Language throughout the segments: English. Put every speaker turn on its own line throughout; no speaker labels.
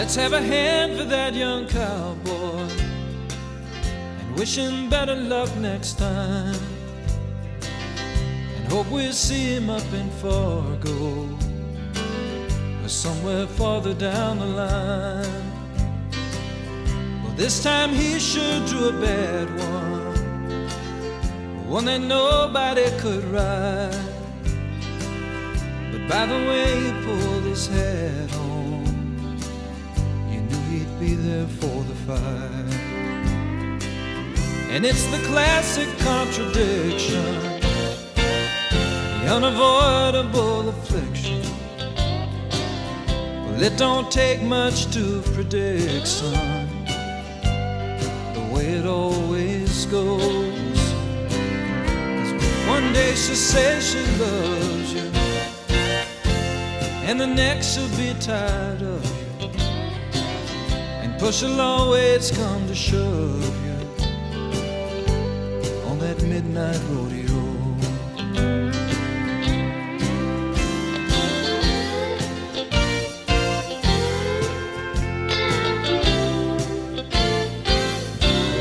let's have a hand for that young cowboy and wish him better luck next time, and hope we'll see him up in Fargo or somewhere farther down the line. Well, this time he sure drew a bad one that nobody could ride. But by the way he pulled his hat on, you knew he'd be there for the fight. And it's the classic contradiction, the unavoidable affliction. Well, it don't take much to predict, son, the way it always goes. One day she'll say she loves you, and the next she'll be tired of you, and push will always come to shove you on that midnight rodeo.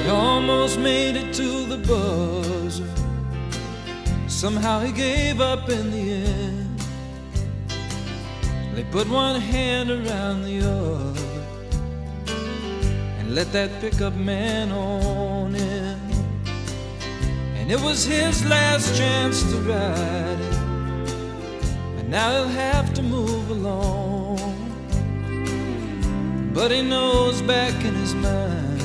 He almost made it to the buzzer. Somehow he gave up in the end. They put one hand around the other and let that pickup man on in. And it was his last chance to ride it, and now he'll have to move along. But he knows back in his mind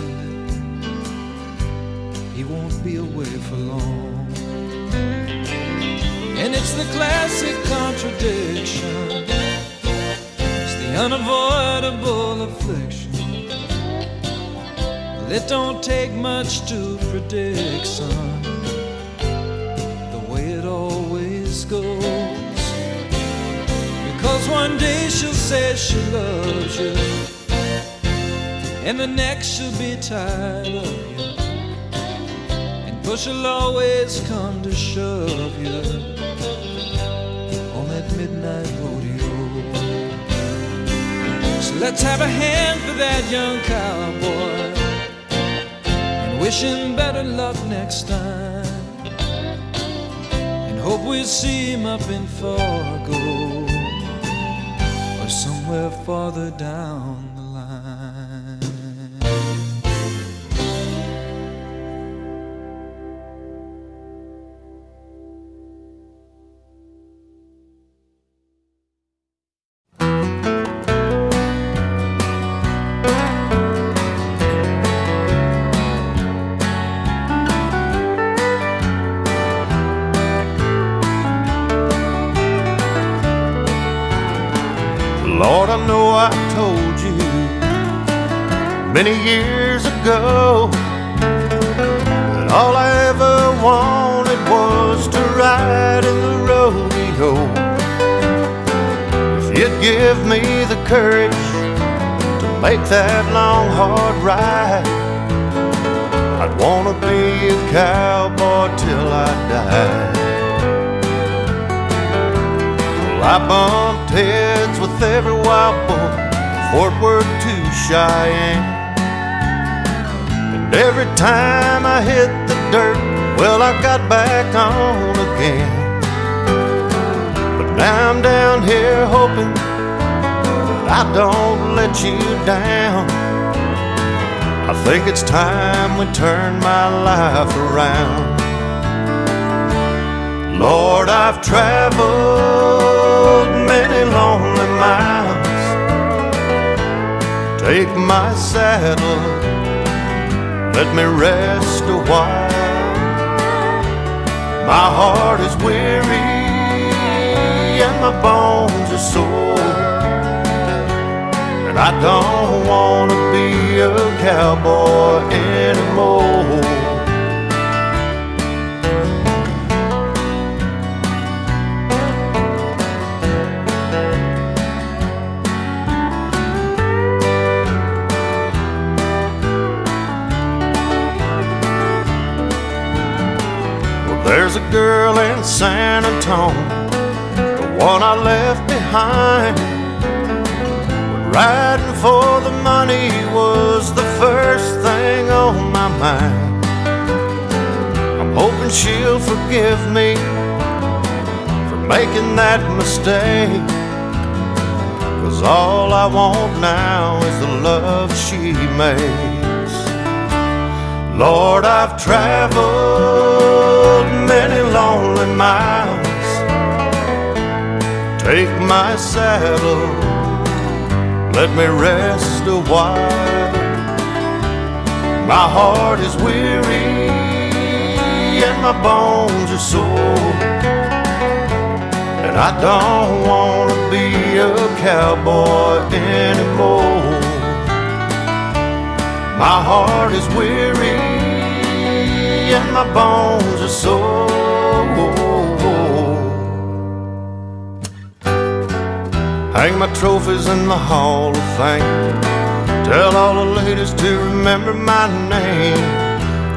he won't be away for long. And it's the classic contradiction, it's the unavoidable affliction. Well, it don't take much to predict, son, the way it always goes. Because one day she'll say she loves you, and the next she'll be tired of you, and push will always come to shove you on that midnight rodeo. So let's have a hand for that young cowboy and wish him better luck next time, and hope we'll see him up in Fargo or somewhere farther down the line.
Lord, I know I told you many years ago that all I ever wanted was to ride in the rodeo. If you'd give me the courage to make that long, hard ride, I'd want to be a cowboy till I died. Well, I bumped heads with every wild bull, Fort Worth to Cheyenne, and every time I hit the dirt, well, I got back on again. But now I'm down here hoping that I don't let you down. I think it's time we turn my life around. Lord, I've traveled many lonely miles. Take my saddle, let me rest a while. My heart is weary and my bones are sore, and I don't want to be a cowboy anymore. There's a girl in San Antonio, the one I left behind, would Riding for the money was the first thing on my mind. I'm hoping she'll forgive me for making that mistake, 'cause all I want now is the love she makes. Lord, I've traveled many lonely miles. Take my saddle, let me rest a while. My heart is weary and my bones are sore, and I don't want to be a cowboy anymore. My heart is weary and my bones are sore. Hang my trophies in the Hall of Fame. Tell all the ladies to remember my name.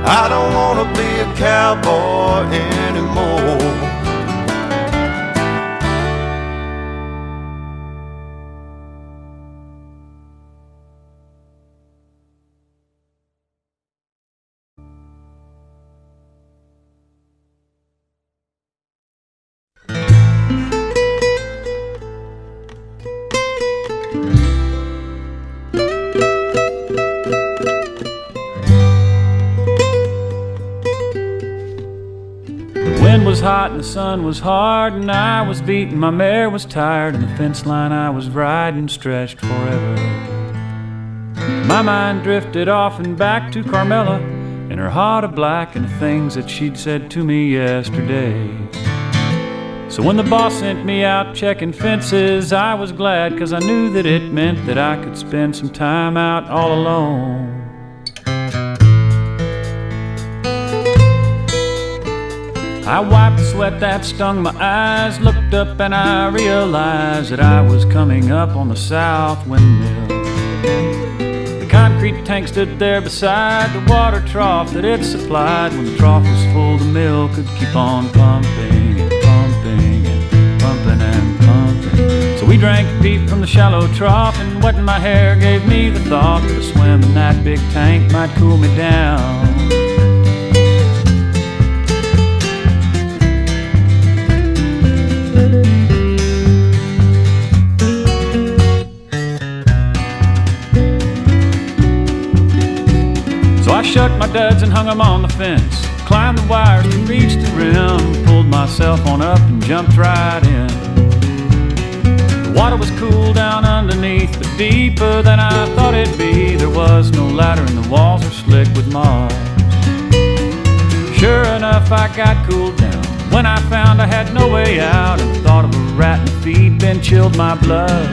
I don't want to be a cowboy anymore.
The wind was hot and the sun was hard, and I was beaten, my mare was tired, and the fence line I was riding stretched forever. My mind drifted off and back to Carmela and her heart of black and the things that she'd said to me yesterday. So when the boss sent me out checking fences, I was glad, 'cause I knew that it meant that I could spend some time out all alone. I wiped the sweat that stung my eyes, looked up and I realized that I was coming up on the south windmill. The concrete tank stood there beside the water trough that it supplied. When the trough was full, the mill could keep on pumping and pumping and pumping and pumping. So we drank deep from the shallow trough, and wetting my hair gave me the thought that a swim in that big tank might cool me down. So I shucked my duds and hung them on the fence, climbed the wires to reach the rim, pulled myself on up and jumped right in. The water was cool down underneath, but deeper than I thought it'd be. There was no ladder and the walls were slick with moss. Sure enough, I got cooled down when I found I had no way out, and the thought of a rat in the feed bin chilled my blood.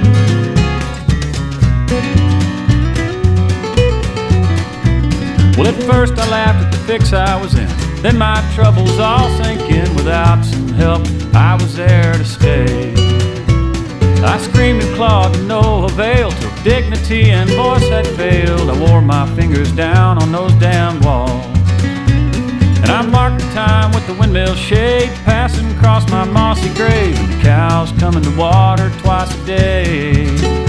Well, at first I laughed at the fix I was in, then my troubles all sank in. Without some help, I was there to stay. I screamed and clawed to no avail, till dignity and voice had failed. I wore my fingers down on those damn walls, and I marked the time with the windmill shade passing across my mossy grave, and the cows coming to water twice a day.